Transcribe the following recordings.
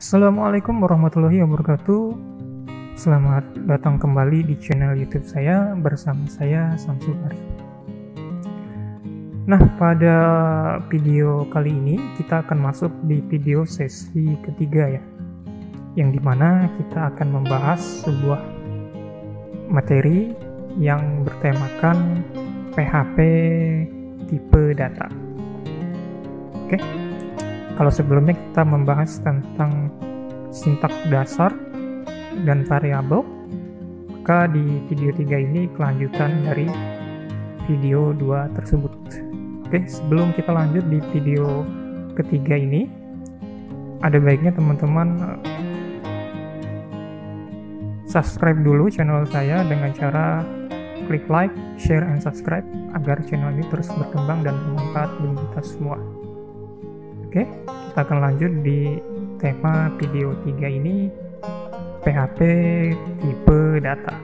Assalamualaikum warahmatullahi wabarakatuh. Selamat datang kembali di channel YouTube saya bersama saya Samsul Ari. Nah, pada video kali ini kita akan masuk di video sesi ketiga ya, yang dimana kita akan membahas sebuah materi yang bertemakan PHP tipe data. Oke. Kalau sebelumnya kita membahas tentang sintaks dasar dan variabel, maka di video 3 ini kelanjutan dari video 2 tersebut. Oke, sebelum kita lanjut di video ketiga ini, ada baiknya teman-teman subscribe dulu channel saya dengan cara klik like, share, and subscribe agar channel ini terus berkembang dan bermanfaat bagi kita semua. Oke, kita akan lanjut di tema video 3 ini, PHP tipe data.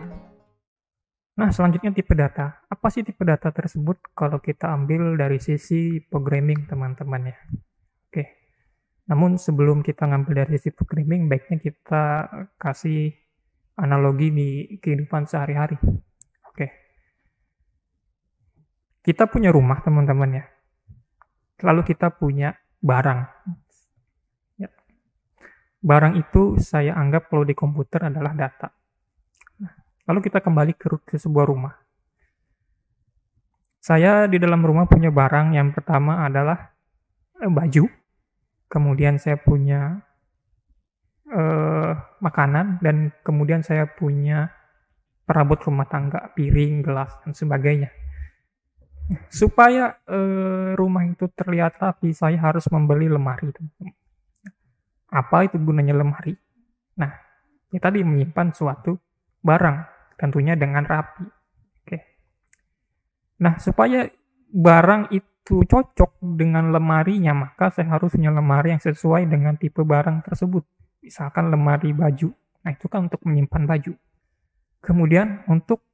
Nah, selanjutnya tipe data. Apa sih tipe data tersebut kalau kita ambil dari sisi programming, teman-teman ya? Oke. Namun sebelum kita ngambil dari sisi programming, baiknya kita kasih analogi di kehidupan sehari-hari. Oke. Kita punya rumah, teman-teman ya. Lalu kita punya barang. Ya. Barang itu saya anggap kalau di komputer adalah data. Nah, lalu kita kembali ke sebuah rumah. Saya di dalam rumah punya barang. Yang pertama adalah baju. Kemudian saya punya makanan. Dan kemudian saya punya perabot rumah tangga, piring, gelas, dan sebagainya. Supaya rumah itu terlihat rapi, saya harus membeli lemari. Apa itu gunanya lemari? Nah, ini tadi menyimpan suatu barang, tentunya dengan rapi. Oke. Nah, supaya barang itu cocok dengan lemarinya, maka saya harus punya lemari yang sesuai dengan tipe barang tersebut. Misalkan lemari baju. Nah, itu kan untuk menyimpan baju. Kemudian untuk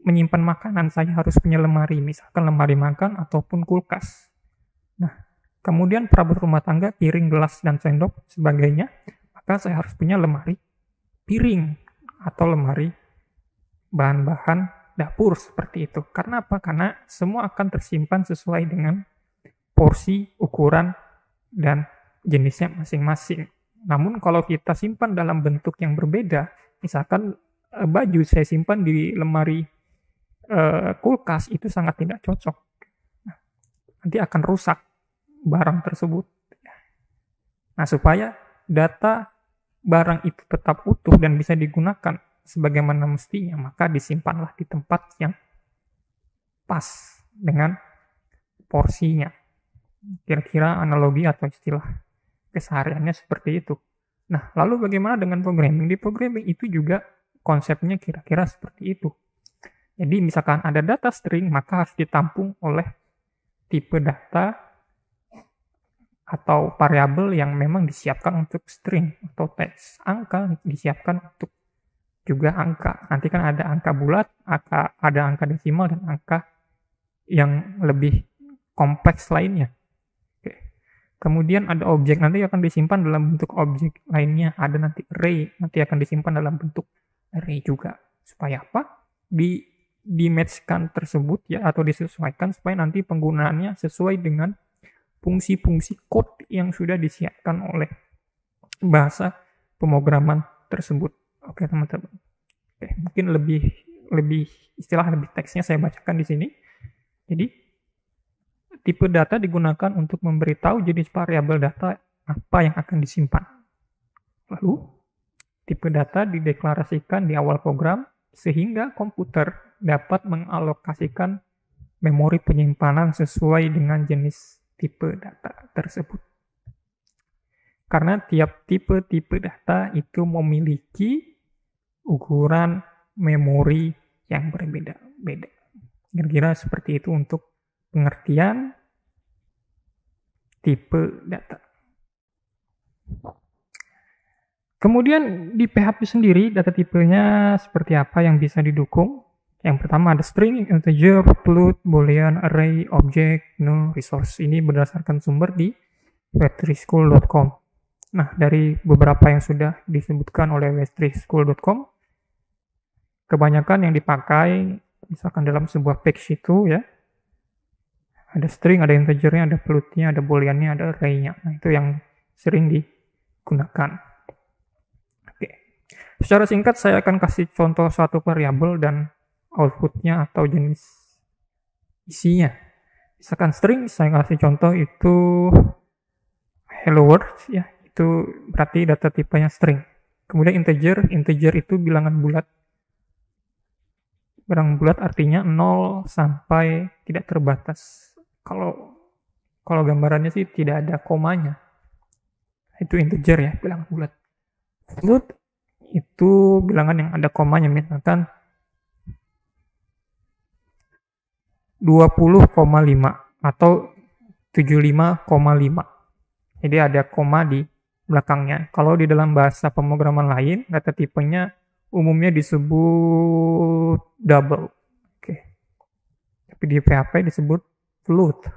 menyimpan makanan, saya harus punya lemari, misalkan lemari makan ataupun kulkas. Nah, kemudian perabot rumah tangga, piring, gelas, dan sendok, sebagainya, maka saya harus punya lemari piring atau lemari bahan-bahan dapur seperti itu. Karena apa? Karena semua akan tersimpan sesuai dengan porsi, ukuran, dan jenisnya masing-masing. Namun kalau kita simpan dalam bentuk yang berbeda, misalkan baju saya simpan di lemari kulkas, itu sangat tidak cocok. Nah, nanti akan rusak barang tersebut. Nah, supaya data barang itu tetap utuh dan bisa digunakan sebagaimana mestinya, maka disimpanlah di tempat yang pas dengan porsinya. Kira-kira analogi atau istilah kesehariannya seperti itu. Nah, lalu bagaimana dengan programming? Di programming itu juga konsepnya kira-kira seperti itu. Jadi misalkan ada data string, maka harus ditampung oleh tipe data atau variabel yang memang disiapkan untuk string atau teks. Angka disiapkan untuk juga angka. Nanti kan ada angka bulat, ada angka desimal, dan angka yang lebih kompleks lainnya. Oke. Kemudian ada objek, nanti akan disimpan dalam bentuk objek lainnya. Ada nanti array, nanti akan disimpan dalam bentuk array juga. Supaya apa? Di-match-kan tersebut ya, atau disesuaikan supaya nanti penggunaannya sesuai dengan fungsi-fungsi code yang sudah disiapkan oleh bahasa pemrograman tersebut. Oke, teman-teman. Oke, mungkin lebih istilah lebih teksnya saya bacakan di sini. Jadi tipe data digunakan untuk memberitahu jenis variabel data apa yang akan disimpan. Lalu tipe data dideklarasikan di awal program sehingga komputer dapat mengalokasikan memori penyimpanan sesuai dengan jenis tipe data tersebut. Karena tiap tipe data itu memiliki ukuran memori yang berbeda-beda. Kira-kira seperti itu untuk pengertian tipe data. Kemudian di PHP sendiri, data tipenya seperti apa yang bisa didukung? Yang pertama ada string, integer, float, boolean, array, object, null, resource. Ini berdasarkan sumber di web3school.com. Nah, dari beberapa yang sudah disebutkan oleh westreeschool.com, kebanyakan yang dipakai misalkan dalam sebuah page itu ya, ada string, ada integernya, ada floatnya, ada booleannya, ada array-nya. Nah, itu yang sering digunakan. Oke. Secara singkat saya akan kasih contoh suatu variabel dan outputnya atau jenis isinya. Misalkan string, saya kasih contoh itu hello world ya, itu berarti data tipenya string. Kemudian integer itu bilangan bulat. Bilangan bulat artinya 0 sampai tidak terbatas. Kalau gambarannya sih tidak ada komanya. Itu integer ya, bilangan bulat. Float itu bilangan yang ada komanya, misalkan 20,5 atau 75,5. Jadi ada koma di belakangnya. Kalau di dalam bahasa pemrograman lain, data tipenya umumnya disebut double. Oke. Tapi di PHP disebut float.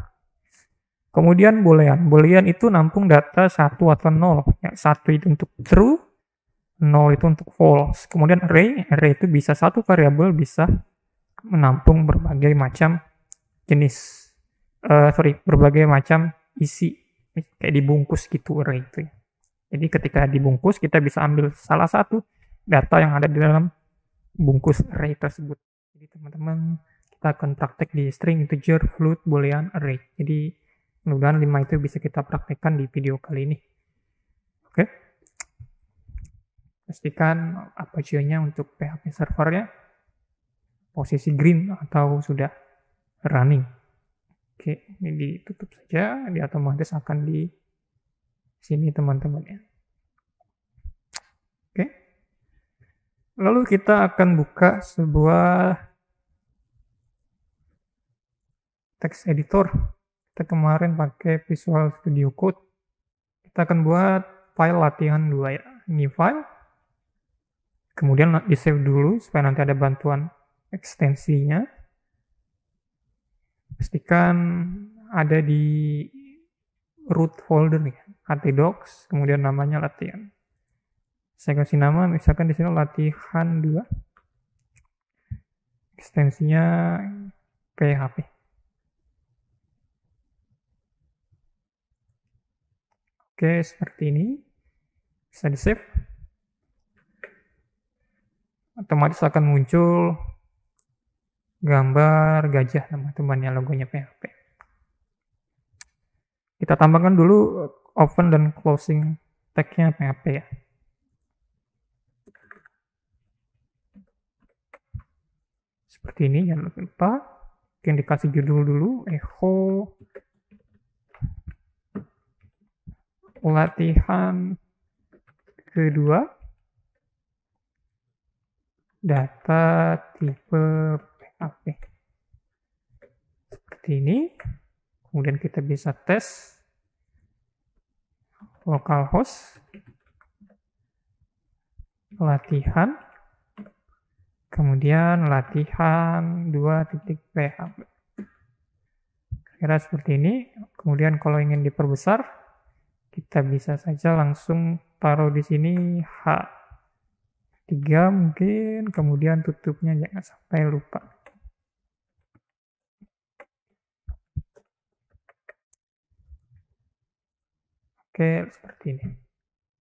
Kemudian boolean. Boolean itu nampung data 1 atau 0. Ya, 1 itu untuk true, 0 itu untuk false. Kemudian array itu bisa satu variabel, bisa menampung berbagai macam jenis. Berbagai macam isi. Kayak dibungkus gitu array itu ya. Jadi ketika dibungkus kita bisa ambil salah satu data yang ada di dalam bungkus array tersebut. Jadi teman-teman, kita akan praktek di string, integer, float, boolean, array. Jadi mudah-mudahan 5 itu bisa kita praktekkan di video kali ini. Oke. Pastikan Apache-nya untuk PHP servernya posisi green atau sudah running. Oke, ini ditutup saja, dia otomatis akan di sini teman-teman ya. Oke. Lalu kita akan buka sebuah text editor. Kita kemarin pakai Visual Studio Code. Kita akan buat file latihan 2 ya. Ini file. Kemudian di save dulu supaya nanti ada bantuan ekstensinya. Pastikan ada di root folder nih, htdocs, kemudian namanya latihan. Saya kasih nama, misalkan di sini latihan 2. Ekstensinya PHP. Oke, seperti ini. Bisa di save. Otomatis akan muncul gambar gajah teman-teman, logonya PHP. Kita tambahkan dulu open dan closing tag-nya PHP ya. Seperti ini, jangan lupa. Mungkin dikasih judul dulu, echo latihan kedua, data tipe PHP. Seperti ini. Kemudian kita bisa tes localhost latihan, kemudian latihan 2.php. Kira seperti ini. Kemudian kalau ingin diperbesar, kita bisa saja langsung taruh di sini H3 mungkin, kemudian tutupnya jangan sampai lupa. Oke, seperti ini.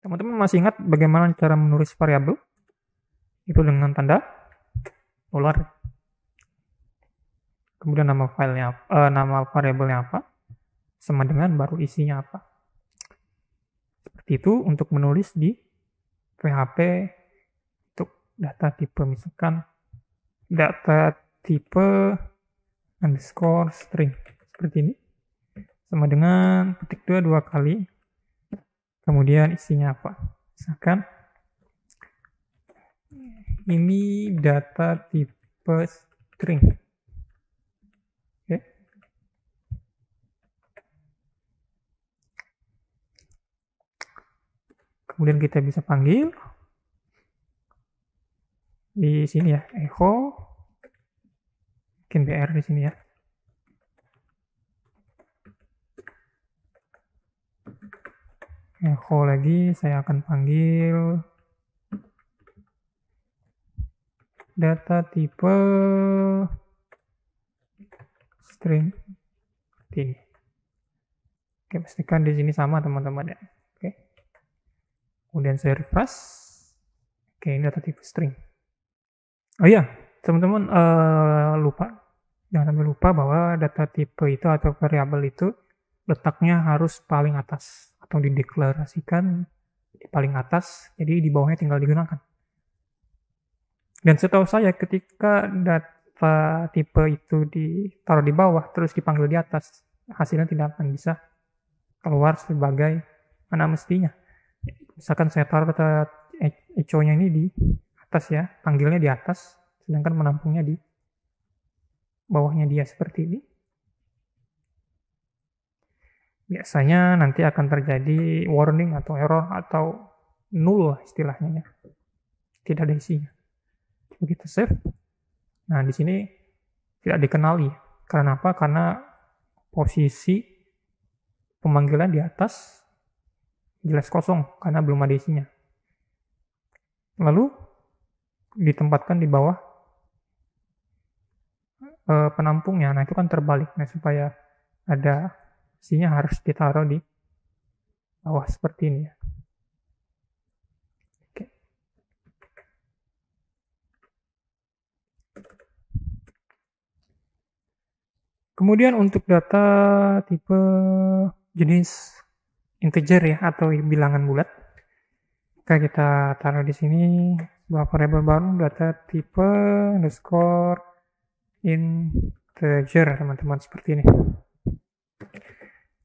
Teman-teman masih ingat bagaimana cara menulis variabel? Itu dengan tanda $. Kemudian nama filenya, nama variabelnya apa? Sama dengan baru isinya apa. Seperti itu untuk menulis di PHP untuk data tipe, misalkan data tipe underscore string. Seperti ini. Sama dengan petik 2 kali. Kemudian isinya apa? Misalkan ini data tipe string. Oke. Kemudian kita bisa panggil di sini ya, echo, mungkin BR di sini ya. echo lagi, saya akan panggil data tipe string ini. Oke, pastikan di sini sama teman-teman ya. Oke. Kemudian saya refresh. Oke, ini data tipe string. Oh iya, teman-teman lupa. Jangan sampai lupa bahwa data tipe itu atau variabel itu letaknya harus paling atas atau dideklarasikan di paling atas, jadi di bawahnya tinggal digunakan. Dan setahu saya ketika data tipe itu ditaruh di bawah terus dipanggil di atas, hasilnya tidak akan bisa keluar sebagai mana mestinya. Misalkan saya taruh data echo-nya ini di atas ya, panggilnya di atas, sedangkan menampungnya di bawahnya dia seperti ini. Biasanya nanti akan terjadi warning atau error atau null istilahnya ya. Tidak ada isinya. Begitu save. Nah, di sini tidak dikenali. Karena apa? Karena posisi pemanggilan di atas jelas kosong karena belum ada isinya. Lalu ditempatkan di bawah penampungnya. Nah, itu kan terbalik. Nah, supaya ada isinya harus ditaruh di bawah seperti ini ya. Oke. Kemudian untuk data tipe jenis integer ya atau bilangan bulat. Oke, kita taruh di sini sebuah variabel baru data tipe underscore integer teman-teman seperti ini.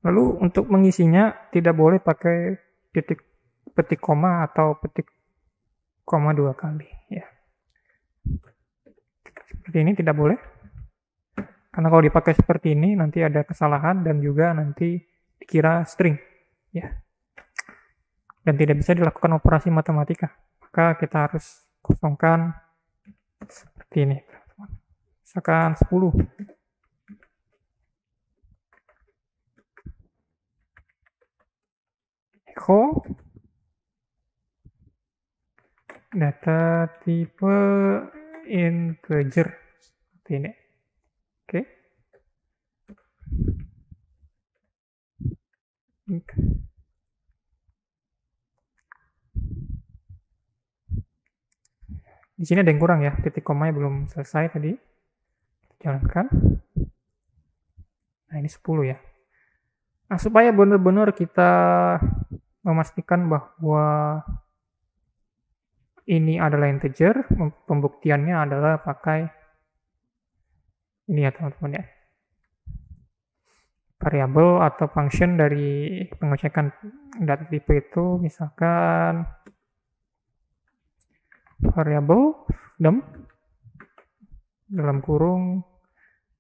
Lalu untuk mengisinya tidak boleh pakai petik koma atau petik koma 2 kali ya. Seperti ini tidak boleh. Karena kalau dipakai seperti ini nanti ada kesalahan dan juga nanti dikira string ya. Dan tidak bisa dilakukan operasi matematika. Maka kita harus kosongkan seperti ini. Misalkan 10. Echo data tipe integer seperti ini. Oke. Di sini ada yang kurang ya, titik komanya belum selesai tadi. Jalankan. Nah, ini 10 ya. Nah, supaya benar-benar kita memastikan bahwa ini adalah integer, pembuktiannya adalah pakai ini ya teman-teman ya. Variabel atau function dari pengecekan data tipe itu misalkan variabel dem dalam kurung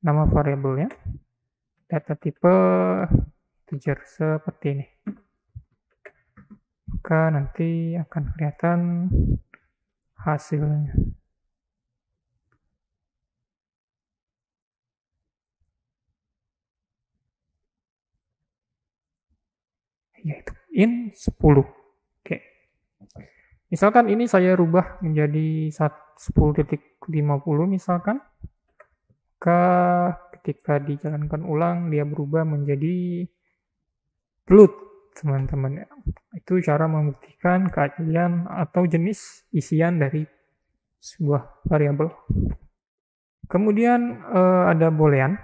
nama variabelnya data tipe integer seperti ini. Maka nanti akan kelihatan hasilnya. Yaitu in 10. Oke. Misalkan ini saya rubah menjadi 10.50 misalkan. Maka ketika dijalankan ulang dia berubah menjadi float teman-teman. Itu cara membuktikan keaslian atau jenis isian dari sebuah variabel. Kemudian ada boolean.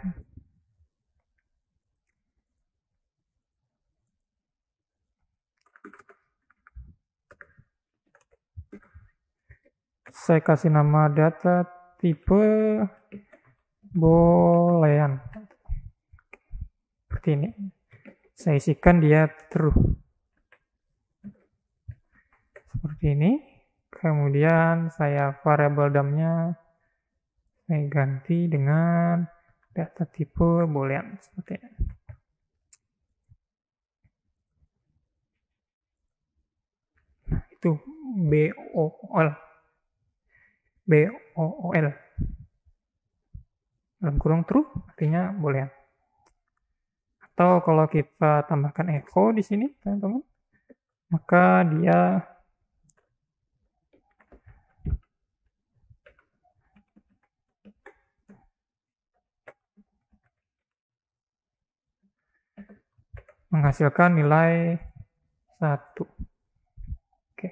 Saya kasih nama data tipe boolean. Seperti ini. Saya isikan dia true. Seperti ini. Kemudian saya variabel dam-nya saya ganti dengan data tipe boolean seperti ini. Nah, itu BOOL. BOOL. Dalam kurung true artinya boolean. Atau kalau kita tambahkan echo di sini, teman-teman. maka dia menghasilkan nilai 1. Oke.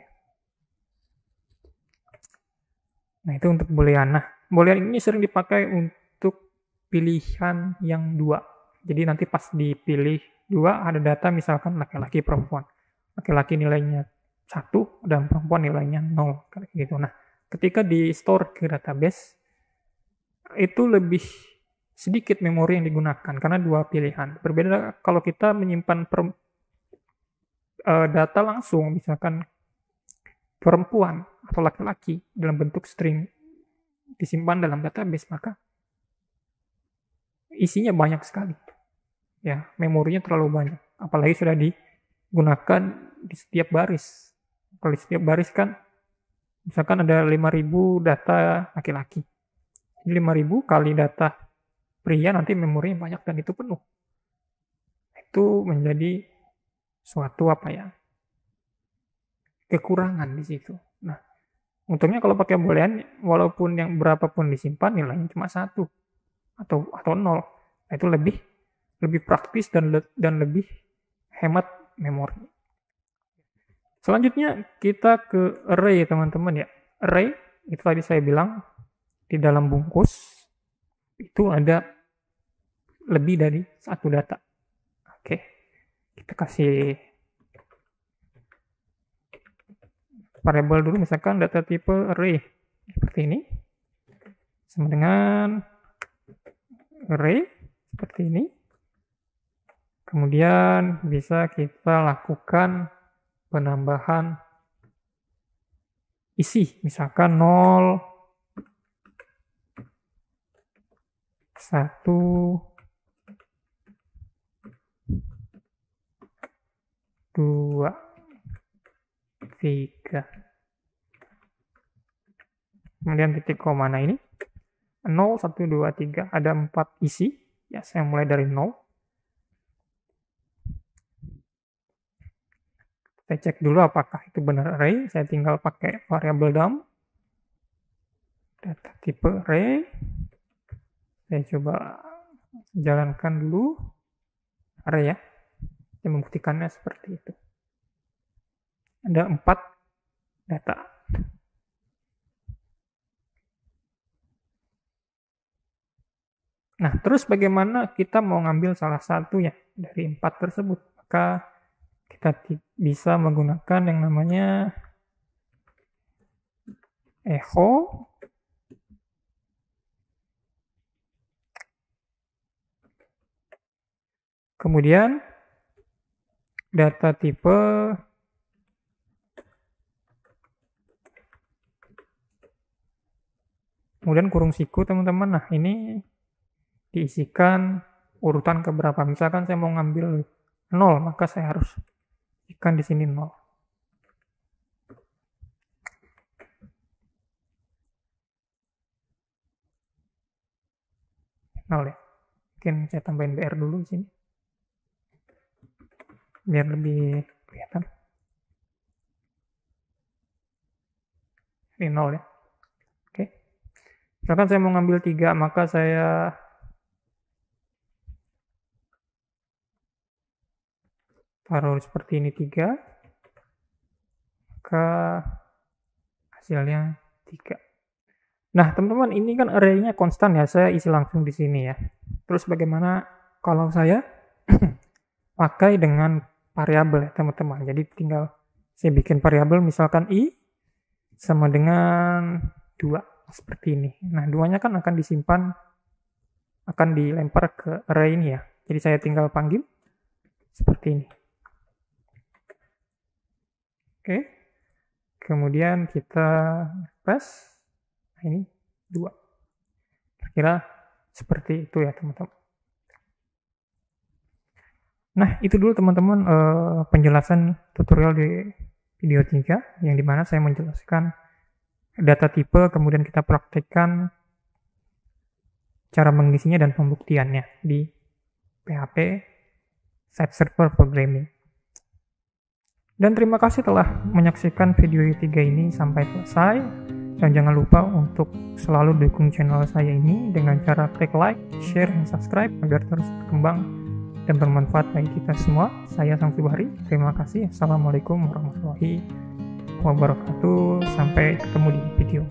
Nah, itu untuk boolean. Nah, boolean ini sering dipakai untuk pilihan yang 2. Jadi nanti pas dipilih 2 ada data misalkan laki-laki perempuan. Laki-laki nilainya 1 dan perempuan nilainya 0 kayak gitu. Nah, ketika di store ke database itu lebih sedikit memori yang digunakan karena 2 pilihan. Berbeda kalau kita menyimpan data langsung misalkan perempuan atau laki-laki dalam bentuk string disimpan dalam database, maka isinya banyak sekali. Ya, memorinya terlalu banyak. Apalagi sudah digunakan di setiap baris. Kalau di setiap baris kan misalkan ada 5.000 data laki-laki. 5.000 kali data pria nanti memorinya banyak dan itu penuh. Itu menjadi suatu kekurangan di situ. Nah, untungnya kalau pakai boolean, walaupun yang berapapun disimpan nilainya cuma 1 atau 0. Nah, itu lebih praktis dan lebih hemat memori. Selanjutnya kita ke array teman-teman ya. Array itu tadi saya bilang di dalam bungkus itu ada lebih dari 1 data. Oke, kita kasih variabel dulu misalkan data tipe array seperti ini. Sama dengan array seperti ini. Kemudian bisa kita lakukan penambahan isi, misalkan 0, 1, 2, 3. Kemudian titik koma. Nah ini 0, 1, 2, 3. Ada 4 isi. Ya, saya mulai dari 0. Saya cek dulu apakah itu benar array. Saya tinggal pakai variabel dump. Data tipe array. Saya coba jalankan dulu array ya. Saya membuktikannya seperti itu. Ada 4 data. Nah, terus bagaimana kita mau ngambil salah satu ya dari 4 tersebut? Maka kita bisa menggunakan yang namanya echo kemudian data tipe kemudian kurung siku teman-teman. Nah, ini diisikan urutan keberapa. Misalkan saya mau ngambil 0, maka saya harus isikan di sini 0. Ya. Mungkin saya tambahin BR dulu di sini. Biar lebih kelihatan. Ini 0 ya. Oke. Misalkan saya mau ngambil 3, maka saya taruh seperti ini 3. Maka hasilnya 3. Nah, teman-teman, ini kan array-nya konstan ya. Saya isi langsung di sini ya. Terus bagaimana kalau saya pakai dengan variabel ya, teman-teman. Jadi tinggal saya bikin variabel misalkan i sama dengan 2 seperti ini. Nah, 2-nya kan akan disimpan, akan dilempar ke array ini ya. Jadi saya tinggal panggil seperti ini. Oke. Kemudian kita press. Nah, ini 2. Kira-kira seperti itu ya, teman-teman. Nah, itu dulu teman-teman penjelasan tutorial di video 3, yang dimana saya menjelaskan data tipe, kemudian kita praktekkan cara mengisinya dan pembuktiannya di PHP Site Server Programming. Dan terima kasih telah menyaksikan video ketiga ini sampai selesai. Dan jangan lupa untuk selalu dukung channel saya ini dengan cara klik like, share, dan subscribe agar terus berkembang dan bermanfaat bagi kita semua. Saya Samsu Bahri, terima kasih. Assalamualaikum warahmatullahi wabarakatuh. Sampai ketemu di video